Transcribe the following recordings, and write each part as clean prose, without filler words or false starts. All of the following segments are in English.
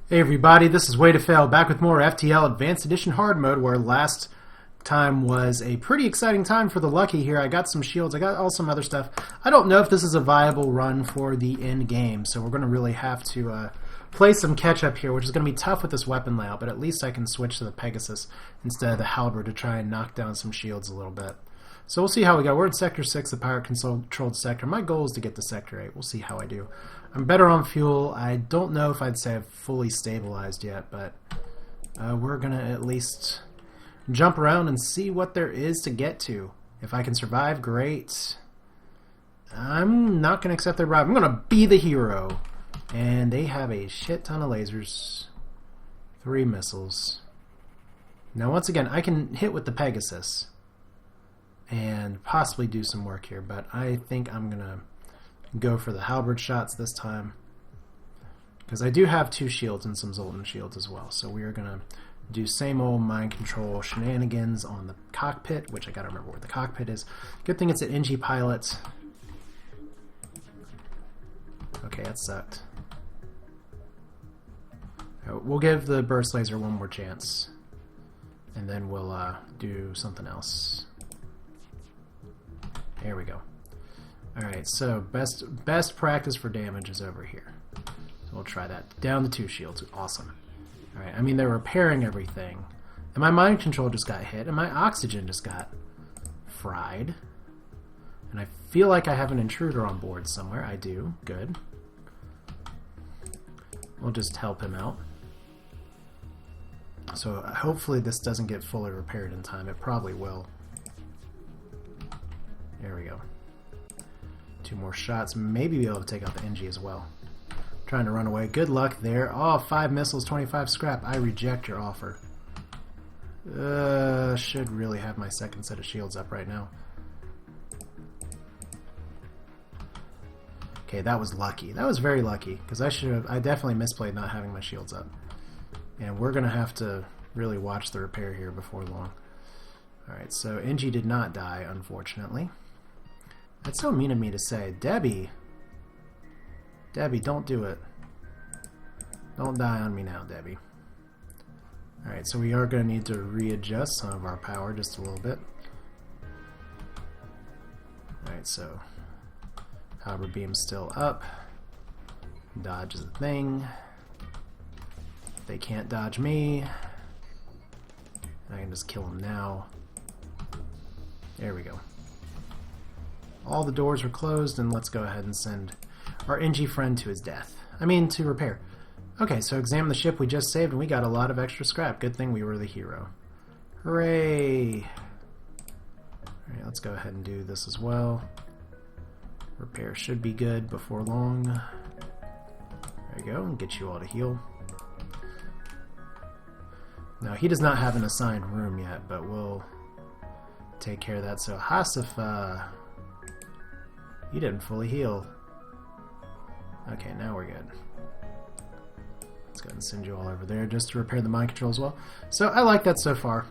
Hey everybody, this is Way to Fail, back with more FTL Advanced Edition Hard Mode, where last time was a pretty exciting time for the Lucky here. I got some shields, I got all some other stuff. I don't know if this is a viable run for the end game, so we're going to really have to play some catch-up here, which is going to be tough with this weapon layout, but at least I can switch to the Pegasus instead of the Halberd to try and knock down some shields a little bit. So we'll see how we go. We're in Sector 6, the pirate-controlled sector. My goal is to get to Sector 8. We'll see how I do. I'm better on fuel. I don't know if I'd say I've fully stabilized yet, but we're going to at least jump around and see what there is to get to. If I can survive, great. I'm not going to accept their bribe. I'm going to be the hero. And they have a shit ton of lasers. 3 missiles. Now, once again, I can hit with the Pegasus and possibly do some work here, but I think I'm going to go for the halberd shots this time, because I do have 2 shields and some Zoltan shields as well. So we are going to do same old mind control shenanigans on the cockpit, which I got to remember where the cockpit is. Good thing it's an NG pilot. Okay, that sucked. We'll give the burst laser one more chance, and then we'll do something else. There we go. Alright, so best practice for damage is over here. So we'll try that. Down to 2 shields. Awesome. Alright, I mean, they're repairing everything. And my mind control just got hit, and my oxygen just got fried. And I feel like I have an intruder on board somewhere. I do. Good. We'll just help him out. So hopefully this doesn't get fully repaired in time. It probably will. There we go. 2 more shots. Maybe be able to take out the NG as well. Trying to run away. Good luck there. Oh, 5 missiles, 25 scrap. I reject your offer. Should really have my second set of shields up right now. Okay, that was lucky. That was very lucky, because I definitely misplayed not having my shields up. And we're going to have to really watch the repair here before long. Alright, so NG did not die, unfortunately. That's so mean of me to say. Debbie! Debbie, don't do it. Don't die on me now, Debbie. Alright, so we are going to need to readjust some of our power just a little bit. Alright, so Halberd beam's still up. Dodge is a thing. They can't dodge me. I can just kill them now. There we go. All the doors are closed, and let's go ahead and send our NG friend to his death. I mean, to repair. Okay, so examine the ship we just saved, and we got a lot of extra scrap. Good thing we were the hero. Hooray! Alright, let's go ahead and do this as well. Repair should be good before long. There you go, and get you all to heal. Now, he does not have an assigned room yet, but we'll take care of that. So, Hasif, he didn't fully heal. Okay, now we're good. Let's go ahead and send you all over there just to repair the mind control as well. So, I like that so far.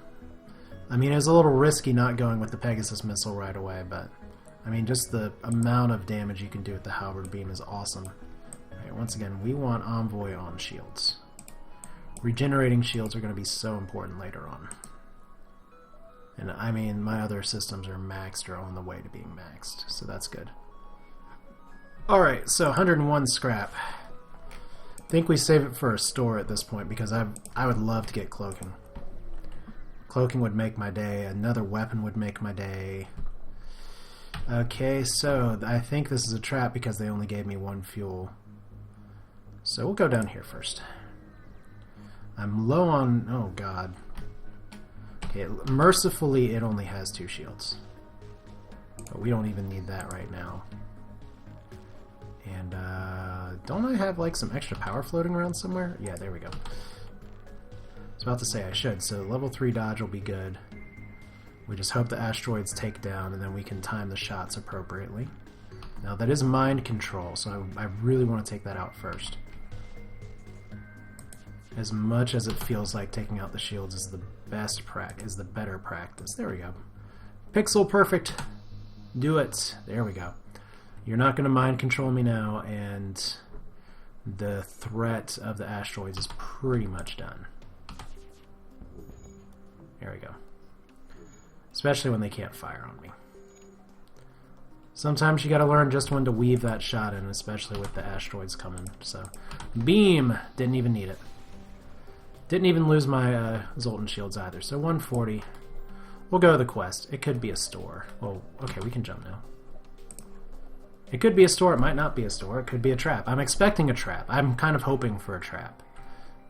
I mean, it was a little risky not going with the Pegasus missile right away, but I mean, just the amount of damage you can do with the halberd beam is awesome. Alright, once again, we want Envoy on shields. Regenerating shields are going to be so important later on. And I mean, my other systems are maxed or on the way to being maxed, so that's good. Alright, so 101 scrap. I think we save it for a store at this point, because I would love to get cloaking. Cloaking would make my day. Another weapon would make my day. Okay, so I think this is a trap because they only gave me 1 fuel. So we'll go down here first. I'm low on... oh god. Okay, mercifully it only has 2 shields. But we don't even need that right now. And, don't I have, like, some extra power floating around somewhere? Yeah, there we go. I was about to say I should, so level 3 dodge will be good. We just hope the asteroids take down, and then we can time the shots appropriately. Now, that is mind control, so I really want to take that out first. As much as it feels like taking out the shields is the better practice. There we go. Pixel perfect. Do it. There we go. You're not going to mind control me now, and the threat of the asteroids is pretty much done. There we go. Especially when they can't fire on me. Sometimes you gotta learn just when to weave that shot in, especially with the asteroids coming. So, beam! Didn't even need it. Didn't even lose my Zoltan shields either. So 140. We'll go to the quest. It could be a store. Well, okay, we can jump now. It could be a store. It might not be a store. It could be a trap. I'm expecting a trap. I'm kind of hoping for a trap.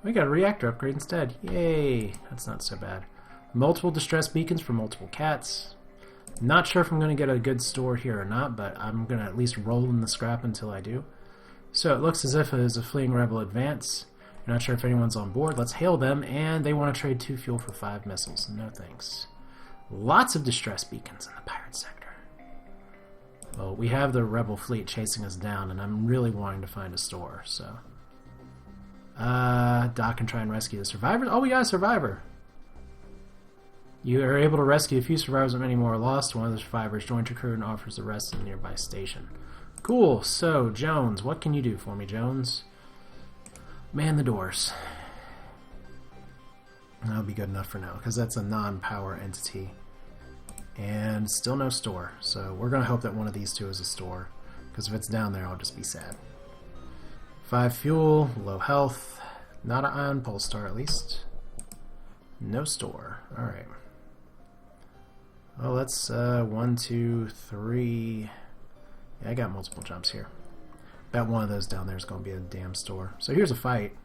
We got a reactor upgrade instead. Yay! That's not so bad. Multiple distress beacons for multiple cats. Not sure if I'm going to get a good store here or not, but I'm going to at least roll in the scrap until I do. So it looks as if it is a fleeing rebel advance. Not sure if anyone's on board. Let's hail them, and they want to trade 2 fuel for 5 missiles. No thanks. Lots of distress beacons in the pirate sector. Well, we have the rebel fleet chasing us down, and I'm really wanting to find a store, so... dock and try and rescue the survivors. Oh, we got a survivor! You are able to rescue a few survivors, but many more are lost. One of the survivors joins your crew and offers the rest in a nearby station. Cool. So, Jones, what can you do for me, Jones? Man the doors. That'll be good enough for now, because that's a non-power entity. And still no store. So we're going to hope that one of these two is a store, because if it's down there, I'll just be sad. 5 fuel, low health, not an ion pulse star at least. No store. Alright. Well, let's, 1, 2, 3... Yeah, I got multiple jumps here. Bet one of those down there is going to be a damn store. So here's a fight.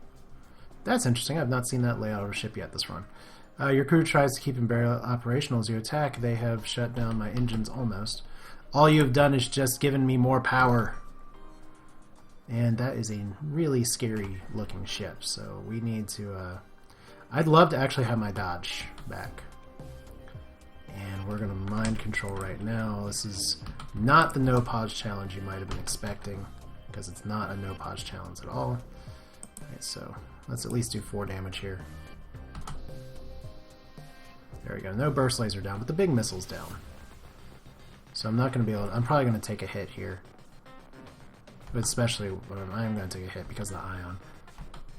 That's interesting. I've not seen that layout of a ship yet this run. Your crew tries to keep them barely operational as you attack. They have shut down my engines almost. All you have done is just given me more power. And that is a really scary looking ship. So we need to... I'd love to actually have my dodge back. And we're going to mind control right now. This is not the no-pause challenge you might have been expecting, because it's not a no-pause challenge at all. Alright, so let's at least do 4 damage here. There we go. No burst laser down, but the big missile's down. So I'm not going to be able to... I'm probably going to take a hit here. But especially when I am going to take a hit because of the ion.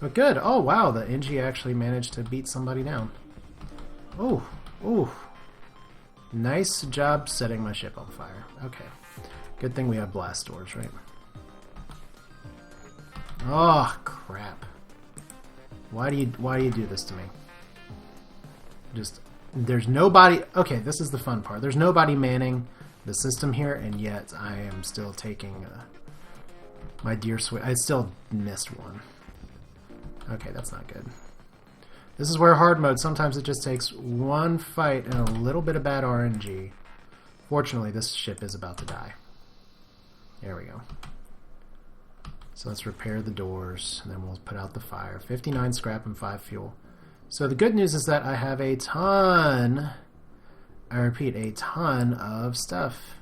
But good! Oh wow, the NG actually managed to beat somebody down. Oh, oh. Nice job setting my ship on fire. Okay. Good thing we have blast doors, right? Oh, crap. Why do you do this to me? Just, there's nobody... Okay, this is the fun part. There's nobody manning the system here, and yet I am still taking my dear sweet... I still missed one. Okay, that's not good. This is where hard mode, sometimes it just takes one fight and a little bit of bad RNG. Fortunately, this ship is about to die. There we go. So let's repair the doors, and then we'll put out the fire. 59 scrap and 5 fuel. So the good news is that I have a ton, I repeat, a ton of stuff.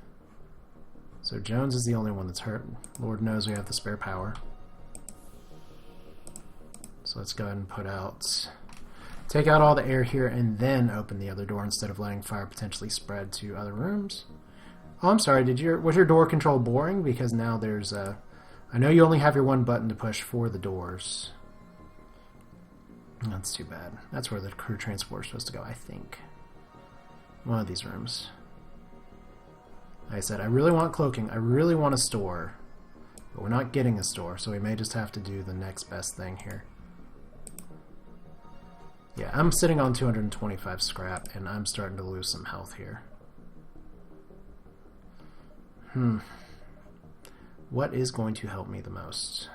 So Jones is the only one that's hurt. Lord knows we have the spare power. So let's go ahead and put out... Take out all the air here and then open the other door instead of letting fire potentially spread to other rooms. Oh, I'm sorry, was your door control boring? Because now there's a... I know you only have your one button to push for the doors. That's too bad. That's where the crew transport is supposed to go, I think. One of these rooms. Like I said, I really want cloaking. I really want a store. But we're not getting a store, so we may just have to do the next best thing here. Yeah, I'm sitting on 225 scrap, and I'm starting to lose some health here. What is going to help me the most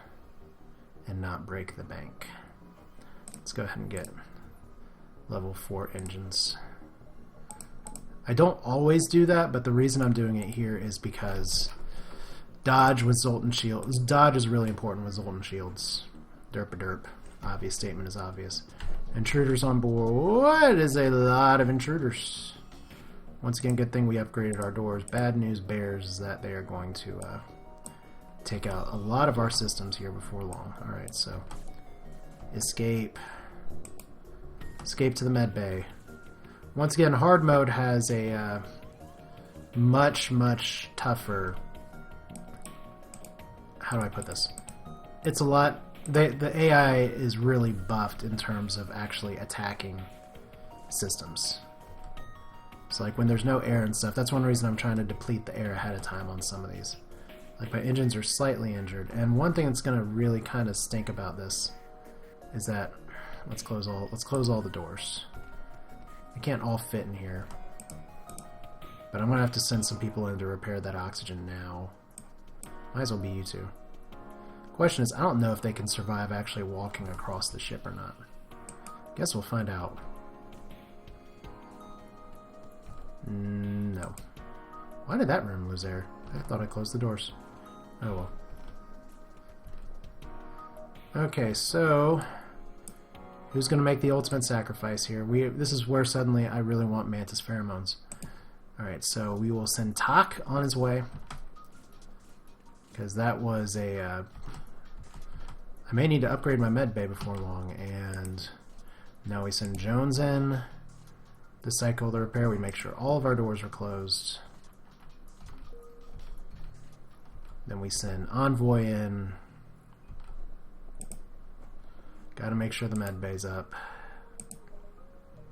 and not break the bank? Let's go ahead and get level 4 engines. I don't always do that, but the reason I'm doing it here is because dodge with Zoltan shields. Dodge is really important with Zoltan shields. Derp-a-derp. Obvious statement is obvious. Intruders on board. What is a lot of intruders? Once again, good thing we upgraded our doors. Bad news bears is that they are going to take out a lot of our systems here before long. Alright, so escape. Escape to the med bay. Once again, hard mode has a much, much tougher... How do I put this? It's a lot the AI is really buffed in terms of actually attacking systems. So like when there's no air and stuff, that's one reason I'm trying to deplete the air ahead of time on some of these. Like my engines are slightly injured, and one thing that's going to really kind of stink about this is that let's close all the doors. They can't all fit in here, but I'm going to have to send some people in to repair that oxygen now. Might as well be you two. Question is, I don't know if they can survive actually walking across the ship or not. Guess we'll find out. No. Why did that room lose air? I thought I closed the doors. Oh well. Okay, so who's going to make the ultimate sacrifice here? This is where suddenly I really want mantis pheromones. Alright, so we will send Tak on his way. Because that was a... I may need to upgrade my med bay before long, and now we send Jones in to cycle the repair. We make sure all of our doors are closed. Then we send Envoy in. Gotta make sure the med bay's up.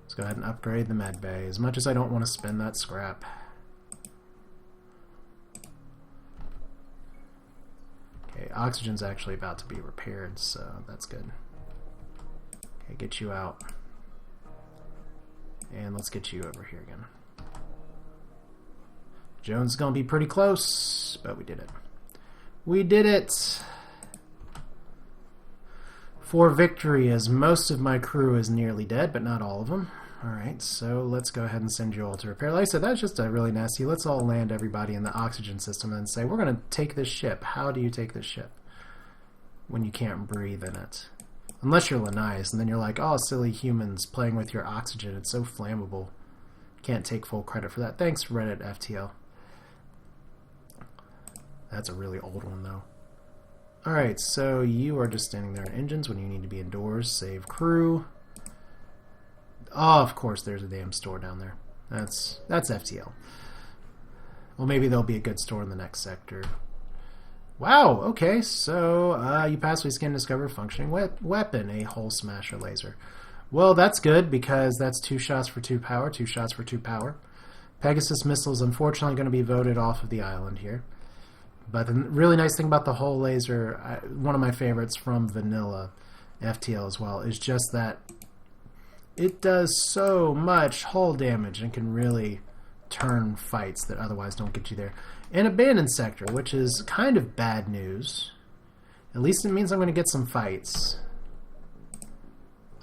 Let's go ahead and upgrade the med bay, as much as I don't want to spend that scrap. Okay, oxygen's actually about to be repaired, so that's good. Okay, get you out. And let's get you over here again. Jones is gonna be pretty close, but we did it. We did it! For victory, as most of my crew is nearly dead, but not all of them. Alright, so let's go ahead and send you all to repair. Like I said, that's just a really nasty. Let's all land everybody in the oxygen system and say, we're going to take this ship. How do you take this ship when you can't breathe in it? Unless you're Linnaeus, and then you're like, oh, silly humans playing with your oxygen. It's so flammable. Can't take full credit for that. Thanks, Reddit FTL. That's a really old one, though. Alright, so you are just standing there in engines when you need to be indoors. Save crew. Oh, of course there's a damn store down there. That's FTL. Well, maybe there'll be a good store in the next sector. Wow, okay, so you passively scan and discover a functioning weapon, a hull smasher laser. Well, that's good, because that's 2 shots for 2 power, 2 shots for 2 power. Pegasus missile is unfortunately going to be voted off of the island here. But the really nice thing about the hull laser, one of my favorites from vanilla FTL as well, is just that it does so much hull damage and can really turn fights that otherwise don't get you there. And abandoned sector, which is kind of bad news. At least it means I'm going to get some fights.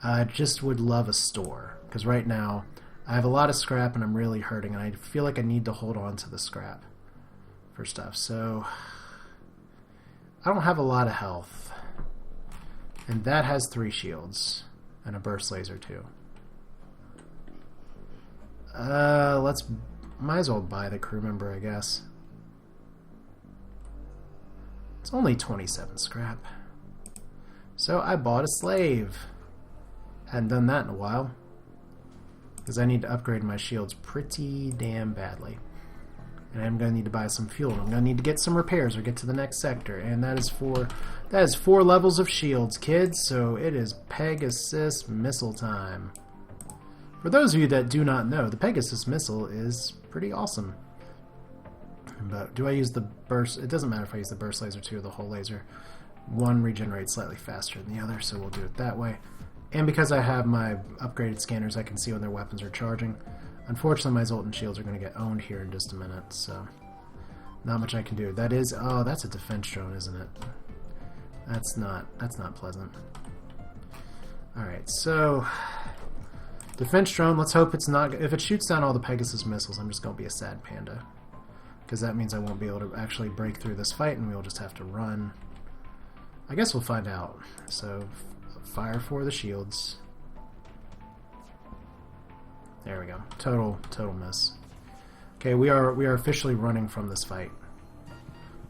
I just would love a store, because right now I have a lot of scrap and I'm really hurting, and I feel like I need to hold on to the scrap for stuff. So I don't have a lot of health, and that has 3 shields and a burst laser too. Might as well buy the crew member, I guess. It's only 27 scrap. So I bought a slave. Hadn't done that in a while, because I need to upgrade my shields pretty damn badly. And I'm going to need to buy some fuel. I'm going to need to get some repairs or get to the next sector. And that is 4 levels of shields, kids. So it is Pegasus missile time. For those of you that do not know, the Pegasus missile is pretty awesome. But do I use the burst? It doesn't matter if I use the burst laser 2 or the hull laser. One regenerates slightly faster than the other, so we'll do it that way. And because I have my upgraded scanners, I can see when their weapons are charging. Unfortunately, my Zoltan shields are going to get owned here in just a minute, so not much I can do. That is, oh, that's a defense drone, isn't it? That's not pleasant. Alright, so defense drone, let's hope it's not... If it shoots down all the Pegasus missiles, I'm just going to be a sad panda. Because that means I won't be able to actually break through this fight, and we'll just have to run. I guess we'll find out. So, fire for the shields. There we go. Total miss. Okay, we are officially running from this fight.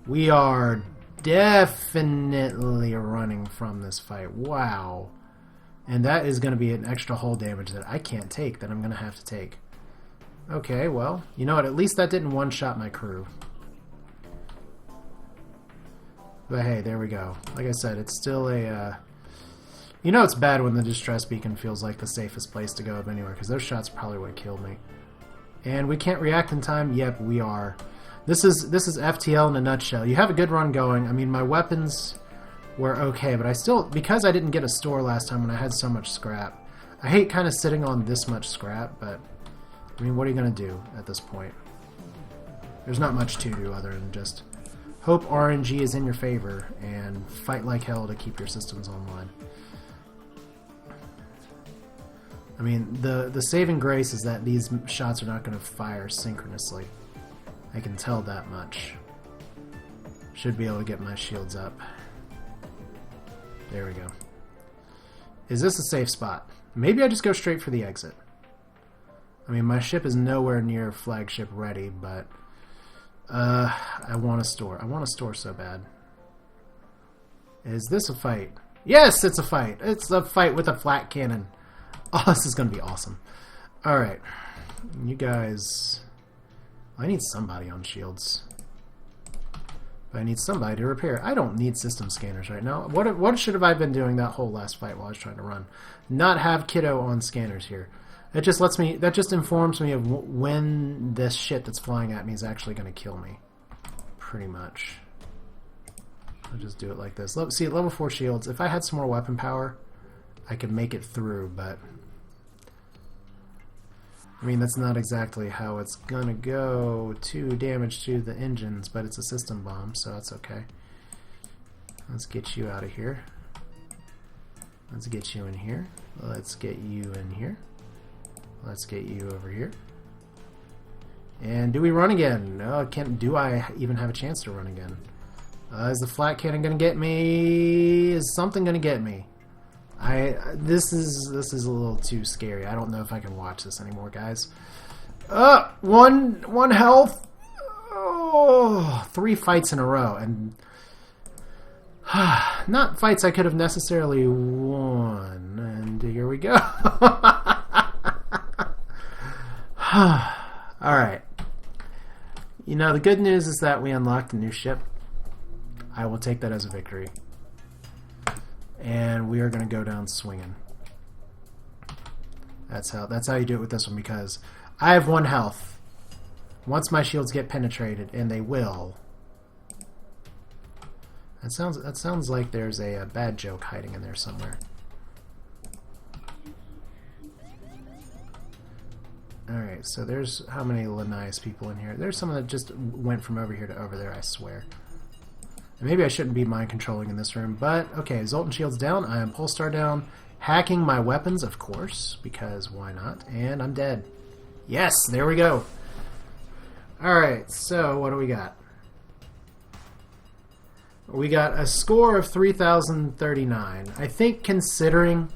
We are definitely running from this fight. Wow. And that is going to be an extra hull damage that I can't take, that I'm going to have to take. Okay, well, you know what? At least that didn't one-shot my crew. But hey, there we go. Like I said, it's still a... you know it's bad when the distress beacon feels like the safest place to go of anywhere, because those shots probably would have killed me. And we can't react in time? Yep, we are. This is FTL in a nutshell. You have a good run going. I mean, my weapons were okay, but I still... because I didn't get a store last time when I had so much scrap. I hate kind of sitting on this much scrap, but... I mean, what are you going to do at this point? There's not much to do other than just hope RNG is in your favor and fight like hell to keep your systems online. I mean, the saving grace is that these shots are not going to fire synchronously. I can tell that much. Should be able to get my shields up. There we go. Is this a safe spot? Maybe I just go straight for the exit. I mean, my ship is nowhere near flagship ready, but I want a store. I want a store so bad. Is this a fight? Yes, it's a fight. It's a fight with a flat cannon. Oh, this is going to be awesome. Alright. You guys... I need somebody on shields. But I need somebody to repair. I don't need system scanners right now. What should have I been doing that whole last fight while I was trying to run? Not have Kiddo on scanners here. It just lets me... that just informs me of when this shit that's flying at me is actually going to kill me. Pretty much. I'll just do it like this. See, level 4 shields. If I had some more weapon power, I could make it through, but... I mean, that's not exactly how it's going to go. 2 damage to the engines, but it's a system bomb, so that's okay. Let's get you out of here. Let's get you in here. Let's get you in here. Let's get you over here. And do we run again? No, do I even have a chance to run again? Is the flat cannon going to get me? Is something going to get me? This is a little too scary. I don't know if I can watch this anymore, guys. One health. Oh, 3 fights in a row, and not fights I could have necessarily won. And here we go. Alright. You know, the good news is that we unlocked a new ship. I will take that as a victory. And we are going to go down swinging. That's how you do it with this one, because I have 1 health. Once my shields get penetrated, and they will. That sounds like there's a bad joke hiding in there somewhere. Alright, so there's how many Linnaeus people in here? There's someone that just went from over here to over there, I swear. And maybe I shouldn't be mind controlling in this room, but okay, Zoltan Shield's down, I am Polestar down, hacking my weapons, of course, because why not? And I'm dead. Yes, there we go. Alright, so what do we got? We got a score of 3,039. I think considering...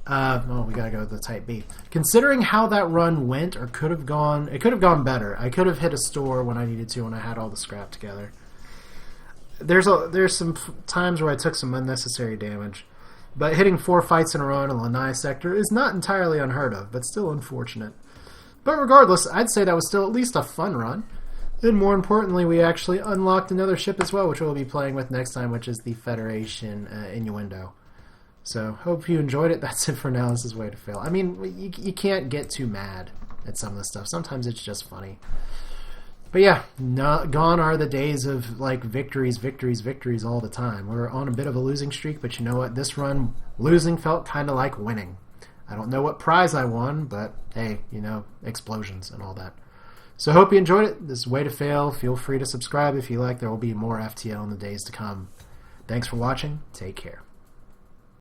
well, we gotta go with the Type B. Considering how that run went, or could have gone... it could have gone better. I could have hit a store when I needed to, when I had all the scrap together. There's some times where I took some unnecessary damage. But hitting 4 fights in a row in a Lanai sector is not entirely unheard of, but still unfortunate. But regardless, I'd say that was still at least a fun run. And more importantly, we actually unlocked another ship as well, which we'll be playing with next time, which is the Federation Innuendo. So, hope you enjoyed it. That's it for now. This is Way to Fail. I mean, you can't get too mad at some of this stuff. Sometimes it's just funny. But yeah, gone are the days of like victories all the time. We're on a bit of a losing streak, but you know what? This run, losing felt kind of like winning. I don't know what prize I won, but hey, you know, explosions and all that. So hope you enjoyed it. This is Way to Fail. Feel free to subscribe if you like. There will be more FTL in the days to come. Thanks for watching. Take care.